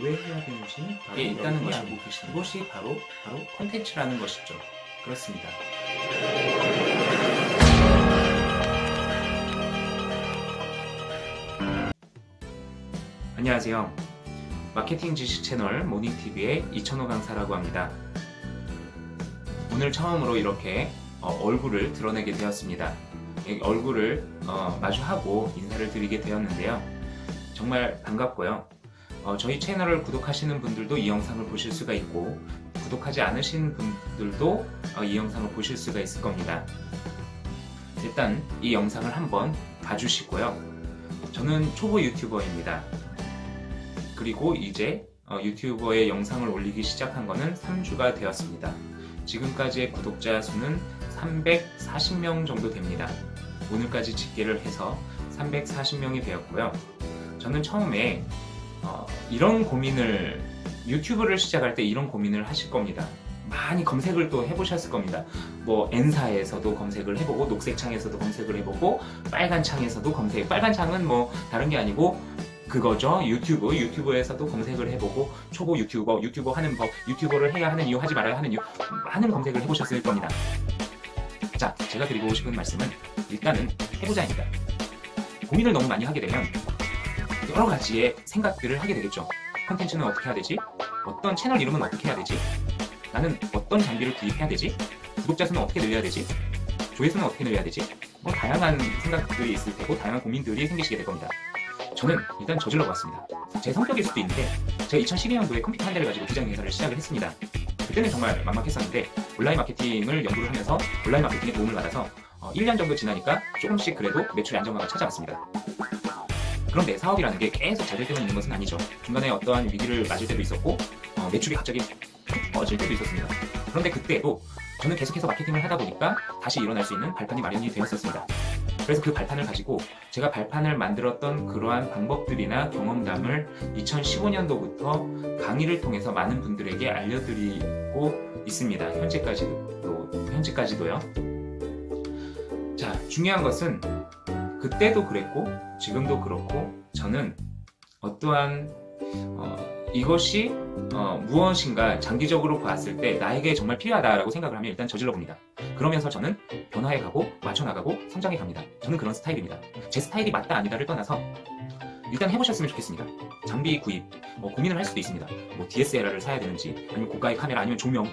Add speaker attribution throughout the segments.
Speaker 1: 왜 해야 되는지는
Speaker 2: 게 있다는 것이
Speaker 1: 알고 계시는
Speaker 2: 그것이 바로 콘텐츠라는 것이죠. 그렇습니다. 안녕하세요. 마케팅 지식 채널 모닝TV의 이천호 강사라고 합니다. 오늘 처음으로 이렇게 얼굴을 드러내게 되었습니다. 얼굴을 마주하고 인사를 드리게 되었는데요. 정말 반갑고요. 저희 채널을 구독하시는 분들도 이 영상을 보실 수가 있고, 구독하지 않으신 분들도 이 영상을 보실 수가 있을 겁니다. 일단 이 영상을 한번 봐주시고요. 저는 초보 유튜버입니다. 그리고 이제 유튜버의 영상을 올리기 시작한 거는 3주가 되었습니다. 지금까지의 구독자 수는 340명 정도 됩니다. 오늘까지 집계를 해서 340명이 되었고요. 저는 처음에 이런 고민을, 유튜브를 시작할 때 이런 고민을 하실 겁니다. 많이 검색을 또 해보셨을 겁니다. 뭐 N사에서도 검색을 해보고, 녹색 창에서도 검색을 해보고, 빨간 창에서도 검색, 빨간 창은 뭐 다른 게 아니고 그거죠. 유튜브에서도 검색을 해보고, 초보 유튜버 하는 법, 유튜버를 해야 하는 이유, 하지 말아야 하는 이유, 많은 검색을 해보셨을 겁니다. 자, 제가 드리고 싶은 말씀은 일단은 해보자입니다. 고민을 너무 많이 하게 되면 여러 가지의 생각들을 하게 되겠죠. 컨텐츠는 어떻게 해야 되지? 어떤 채널 이름은 어떻게 해야 되지? 나는 어떤 장비를 구입해야 되지? 구독자 수는 어떻게 늘려야 되지? 조회수는 어떻게 늘려야 되지? 뭐 다양한 생각들이 있을 테고, 다양한 고민들이 생기시게 될 겁니다. 저는 일단 저질러 봤습니다. 제 성격일 수도 있는데, 제가 2012년도에 컴퓨터 한 대를 가지고 디자인 회사를 시작을 했습니다. 그때는 정말 막막했었는데, 온라인 마케팅을 연구를 하면서 온라인 마케팅에 도움을 받아서 1년 정도 지나니까 조금씩 그래도 매출의 안정화가 찾아왔습니다. 그런데 사업이라는 게 계속 잘 될 때만 있는 것은 아니죠. 중간에 어떠한 위기를 맞을 때도 있었고, 매출이 갑자기 푹 꺼질 때도 있었습니다. 그런데 그때도 저는 계속해서 마케팅을 하다 보니까 다시 일어날 수 있는 발판이 마련이 되었었습니다. 그래서 그 발판을 가지고 제가 발판을 만들었던 그러한 방법들이나 경험담을 2015년도부터 강의를 통해서 많은 분들에게 알려드리고 있습니다. 현재까지도요. 자, 중요한 것은 그때도 그랬고 지금도 그렇고, 저는 어떠한 이것이 무엇인가 장기적으로 봤을 때 나에게 정말 필요하다라고 생각을 하면 일단 저질러 봅니다. 그러면서 저는 변화해 가고 맞춰나가고 성장해 갑니다. 저는 그런 스타일입니다. 제 스타일이 맞다 아니다를 떠나서 일단 해보셨으면 좋겠습니다. 장비 구입, 고민을 할 수도 있습니다. 뭐 DSLR을 사야 되는지, 아니면 고가의 카메라, 아니면 조명,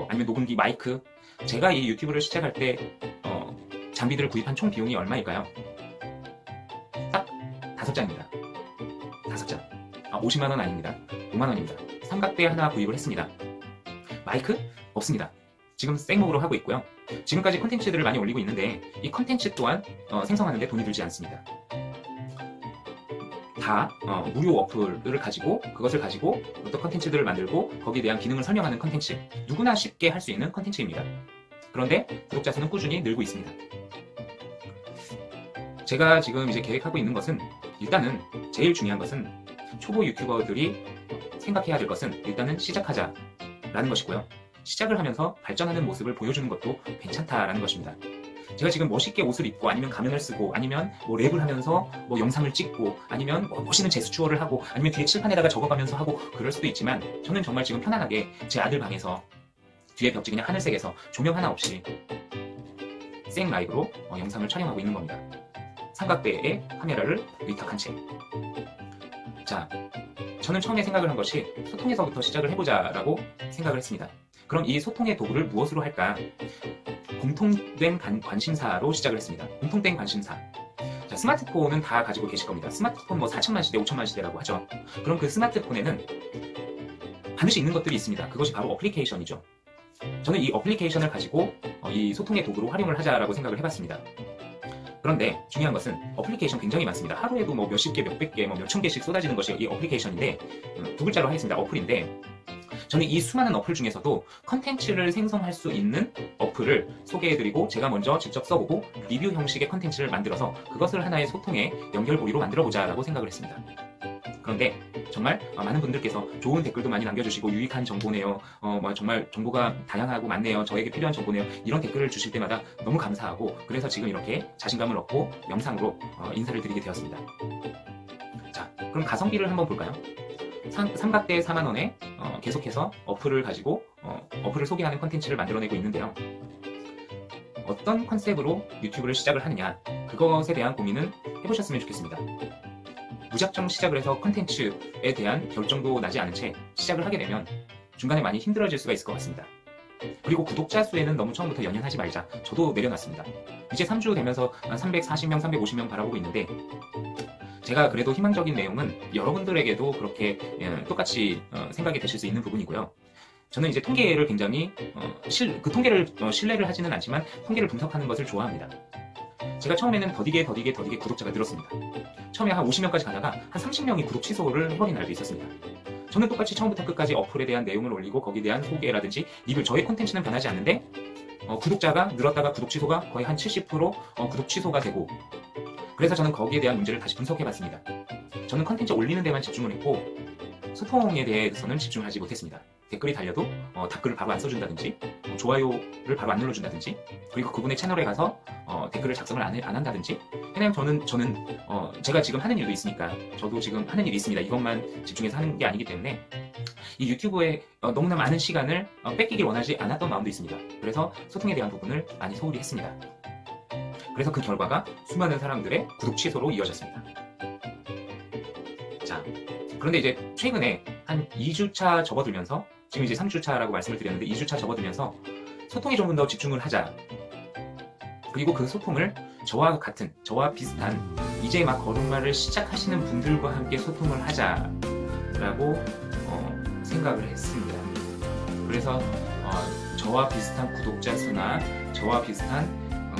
Speaker 2: 아니면 녹음기, 마이크. 제가 이 유튜브를 시작할 때 장비들을 구입한 총 비용이 얼마일까요? 딱 5장입니다. 5장. 50만 원 아닙니다. 5만 원입니다. 삼각대 하나 구입을 했습니다. 마이크? 없습니다. 지금 생목으로 하고 있고요. 지금까지 콘텐츠들을 많이 올리고 있는데, 이 콘텐츠 또한 생성하는데 돈이 들지 않습니다. 다 무료 어플을 가지고, 그것을 가지고 어떤 콘텐츠들을 만들고 거기에 대한 기능을 설명하는 콘텐츠, 누구나 쉽게 할 수 있는 콘텐츠입니다. 그런데 구독자 수는 꾸준히 늘고 있습니다. 제가 지금 이제 계획하고 있는 것은, 일단은 제일 중요한 것은 초보 유튜버들이 생각해야 될 것은 일단은 시작하자라는 것이고요. 시작을 하면서 발전하는 모습을 보여주는 것도 괜찮다라는 것입니다. 제가 지금 멋있게 옷을 입고, 아니면 가면을 쓰고, 아니면 랩을 하면서 영상을 찍고, 아니면 멋있는 제스처를 하고, 아니면 뒤에 칠판에다가 적어가면서 하고, 그럴 수도 있지만, 저는 정말 지금 편안하게 제 아들 방에서 뒤에 벽지 그냥 하늘색에서 조명 하나 없이 생 라이브로 영상을 촬영하고 있는 겁니다. 삼각대에 카메라를 의탁한 채. 자, 저는 처음에 생각을 한 것이 소통에서부터 시작을 해보자라고 생각을 했습니다. 그럼 이 소통의 도구를 무엇으로 할까? 공통된 관심사로 시작을 했습니다. 공통된 관심사. 자, 스마트폰은 다 가지고 계실 겁니다. 스마트폰 4천만 시대, 5천만 시대라고 하죠. 그럼 그 스마트폰에는 반드시 있는 것들이 있습니다. 그것이 바로 어플리케이션이죠. 저는 이 어플리케이션을 가지고 이 소통의 도구로 활용을 하자라고 생각을 해봤습니다. 그런데 중요한 것은 어플리케이션 굉장히 많습니다. 하루에도 몇십 개, 몇백 개, 몇천 개씩 쏟아지는 것이 이 어플리케이션인데, 두 글자로 하겠습니다. 어플인데, 저는 이 수많은 어플 중에서도 컨텐츠를 생성할 수 있는 어플을 소개해드리고, 제가 먼저 직접 써보고 리뷰 형식의 컨텐츠를 만들어서 그것을 하나의 소통의 연결고리로 만들어보자라고 생각을 했습니다. 그런데 정말 많은 분들께서 좋은 댓글도 많이 남겨주시고, 유익한 정보네요, 정말 정보가 다양하고 많네요, 저에게 필요한 정보네요, 이런 댓글을 주실 때마다 너무 감사하고, 그래서 지금 이렇게 자신감을 얻고 영상으로 인사를 드리게 되었습니다. 자, 그럼 가성비를 한번 볼까요? 삼각대 4만원에 계속해서 어플을 가지고 어플을 소개하는 컨텐츠를 만들어내고 있는데요. 어떤 컨셉으로 유튜브를 시작을 하느냐, 그것에 대한 고민은 해보셨으면 좋겠습니다. 무작정 시작을 해서 컨텐츠에 대한 결정도 나지 않은 채 시작을 하게 되면 중간에 많이 힘들어질 수가 있을 것 같습니다. 그리고 구독자 수에는 너무 처음부터 연연하지 말자, 저도 내려놨습니다. 이제 3주 되면서 340명, 350명 바라보고 있는데, 제가 그래도 희망적인 내용은 여러분들에게도 그렇게 똑같이 생각이 되실 수 있는 부분이고요. 저는 이제 통계를 굉장히 그 통계를 신뢰를 하지는 않지만 통계를 분석하는 것을 좋아합니다. 제가 처음에는 더디게 구독자가 늘었습니다. 처음에 한 50명까지 가다가 한 30명이 구독 취소를 해버린 날도 있었습니다. 저는 똑같이 처음부터 끝까지 어플에 대한 내용을 올리고 거기에 대한 소개라든지 리뷰, 저의 콘텐츠는 변하지 않는데 구독자가 늘었다가 구독 취소가 거의 한 70% 구독 취소가 되고, 그래서 저는 거기에 대한 문제를 다시 분석해봤습니다. 저는 컨텐츠 올리는 데만 집중을 했고 소통에 대해서는 집중을 하지 못했습니다. 댓글이 달려도 댓글을 바로 안 써준다든지, 좋아요를 바로 안 눌러준다든지, 그리고 그분의 채널에 가서 댓글을 작성을 안 한다든지. 왜냐면 저는 제가 지금 하는 일도 있으니까, 저도 지금 하는 일이 있습니다. 이것만 집중해서 하는 게 아니기 때문에 이 유튜브에 너무나 많은 시간을 뺏기길 원하지 않았던 마음도 있습니다. 그래서 소통에 대한 부분을 많이 소홀히 했습니다. 그래서 그 결과가 수많은 사람들의 구독 취소로 이어졌습니다. 자, 그런데 이제 최근에 한 2주차 접어들면서, 지금 이제 3주차라고 말씀을 드렸는데 2주차 접어들면서 소통에 좀 더 집중을 하자. 그리고 그 소통을 저와 비슷한 이제 막 걸음마를 시작하시는 분들과 함께 소통을 하자라고 생각을 했습니다. 그래서 저와 비슷한 구독자 수나 저와 비슷한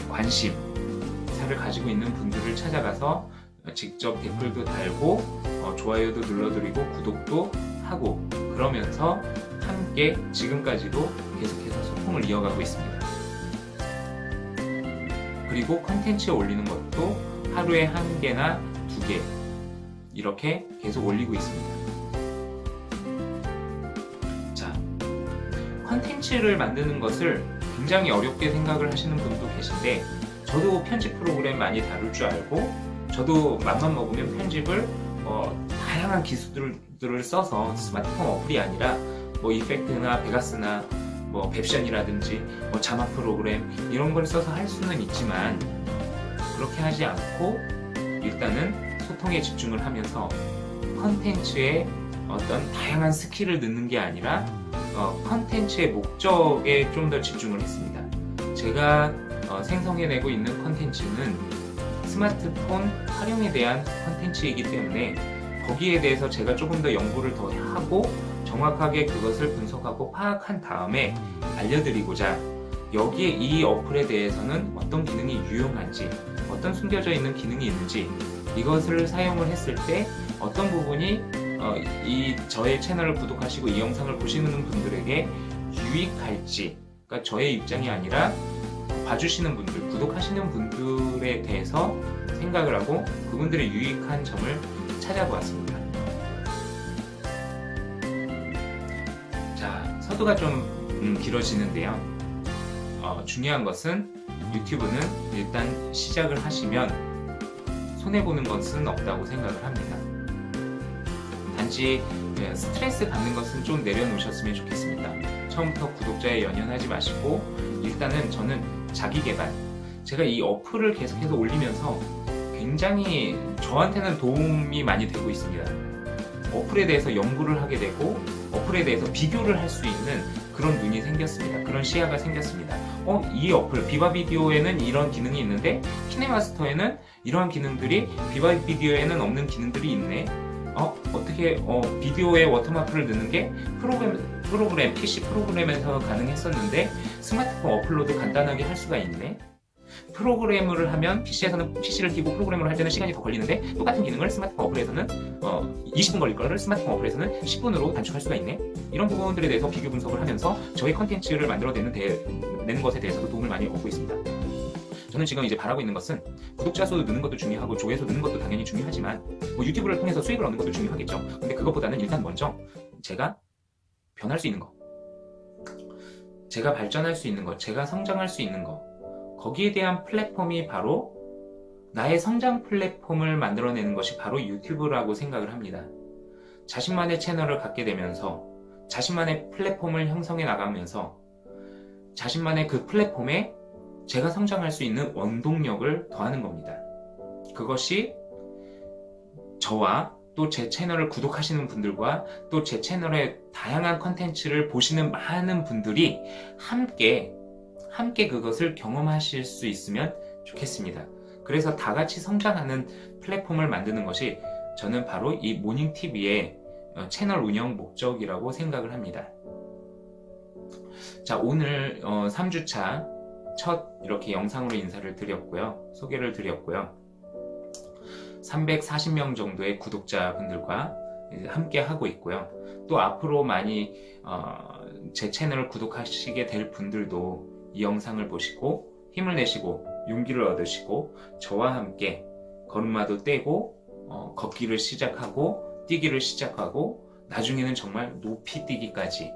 Speaker 2: 관심사를 가지고 있는 분들을 찾아가서 직접 댓글도 달고 좋아요도 눌러드리고 구독도 하고, 그러면서 함께 지금까지도 계속해서 소통을 이어가고 있습니다. 그리고 컨텐츠 올리는 것도 하루에 1개나 2개 이렇게 계속 올리고 있습니다. 자, 컨텐츠를 만드는 것을 굉장히 어렵게 생각을 하시는 분도 계신데, 저도 편집 프로그램 많이 다룰 줄 알고, 저도 맘만 먹으면 편집을 다양한 기술들을 써서 스마트폰 어플이 아니라 뭐 이펙트나 베가스나 뭐 뱁션이라든지 뭐 자막 프로그램 이런 걸 써서 할 수는 있지만, 그렇게 하지 않고 일단은 소통에 집중을 하면서 컨텐츠에 어떤 다양한 스킬을 넣는 게 아니라 컨텐츠의 목적에 좀 더 집중을 했습니다. 제가 생성해내고 있는 컨텐츠는 스마트폰 활용에 대한 컨텐츠이기 때문에 거기에 대해서 제가 조금 더 연구를 더 하고 정확하게 그것을 분석하고 파악한 다음에 알려드리고자, 여기에 이 어플에 대해서는 어떤 기능이 유용한지, 어떤 숨겨져 있는 기능이 있는지, 이것을 사용을 했을 때 어떤 부분이 저의 채널을 구독하시고 이 영상을 보시는 분들에게 유익할지, 그러니까 저의 입장이 아니라 봐주시는 분들, 구독하시는 분들에 대해서 생각을 하고 그분들의 유익한 점을 찾아보았습니다. 자, 서두가 좀 길어지는데요. 중요한 것은 유튜브는 일단 시작을 하시면 손해보는 것은 없다고 생각을 합니다. 단지 스트레스 받는 것은 좀 내려놓으셨으면 좋겠습니다. 처음부터 구독자에 연연하지 마시고, 일단은 저는 자기개발, 제가 이 어플을 계속해서 올리면서 굉장히 저한테는 도움이 많이 되고 있습니다. 어플에 대해서 연구를 하게 되고 어플에 대해서 비교를 할 수 있는 그런 눈이 생겼습니다. 그런 시야가 생겼습니다. 이 어플 비바 비디오에는 이런 기능이 있는데 키네마스터에는 이러한 기능들이 비바 비디오에는 없는 기능들이 있네. 어떻게 비디오에 워터마크를 넣는 게 프로그램 PC 프로그램에서 가능했었는데 스마트폰 어플로도 간단하게 할 수가 있네. 프로그램을 하면 PC를 켜고 프로그램을 할 때는 시간이 더 걸리는데 것같은 기능을 스마트폰 어플에서는 20분 걸릴 거를 스마트폰 어플에서는 10분으로 단축할 수가 있네. 이런 부분들에 대해서 비교 분석을 하면서 저의 컨텐츠를 만들어내는 것에 대해서도 도움을 많이 얻고 있습니다. 저는 지금 이제 바라고 있는 것은 구독자 수 느는 것도 중요하고 조회수 느는 것도 당연히 중요하지만 유튜브를 통해서 수익을 얻는 것도 중요하겠죠. 근데 그것보다는 일단 먼저 제가 변할 수 있는 거, 제가 발전할 수 있는 것, 제가 성장할 수 있는 것, 거기에 대한 플랫폼이 바로 나의 성장 플랫폼을 만들어내는 것이 바로 유튜브라고 생각을 합니다. 자신만의 채널을 갖게 되면서 자신만의 플랫폼을 형성해 나가면서 자신만의 그 플랫폼에 제가 성장할 수 있는 원동력을 더하는 겁니다. 그것이 저와 또 제 채널을 구독하시는 분들과 또 제 채널의 다양한 컨텐츠를 보시는 많은 분들이 함께 그것을 경험하실 수 있으면 좋겠습니다. 그래서 다 같이 성장하는 플랫폼을 만드는 것이 저는 바로 이 모닝TV의 채널 운영 목적이라고 생각을 합니다. 자, 오늘 3주차 첫 이렇게 영상으로 인사를 드렸고요. 소개를 드렸고요. 340명 정도의 구독자분들과 함께 하고 있고요. 또 앞으로 많이 제 채널을 구독하시게 될 분들도 이 영상을 보시고 힘을 내시고 용기를 얻으시고 저와 함께 걸음마도 떼고 걷기를 시작하고 뛰기를 시작하고 나중에는 정말 높이 뛰기까지,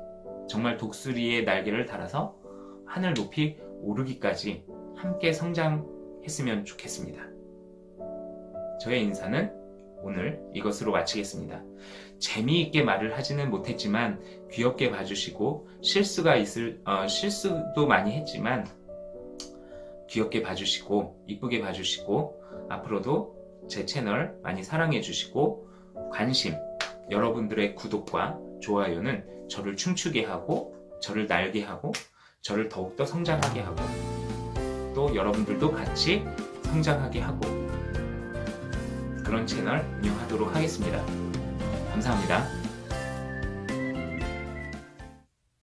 Speaker 2: 정말 독수리의 날개를 달아서 하늘 높이 오르기까지 함께 성장했으면 좋겠습니다. 저의 인사는 오늘 이것으로 마치겠습니다. 재미있게 말을 하지는 못했지만 귀엽게 봐주시고 실수도 많이 했지만 귀엽게 봐주시고 이쁘게 봐주시고 앞으로도 제 채널 많이 사랑해 주시고 관심, 여러분들의 구독과 좋아요는 저를 춤추게 하고 저를 날게 하고 저를 더욱더 성장하게 하고 또 여러분들도 같이 성장하게 하고 그런 채널 운영하도록 하겠습니다. 감사합니다.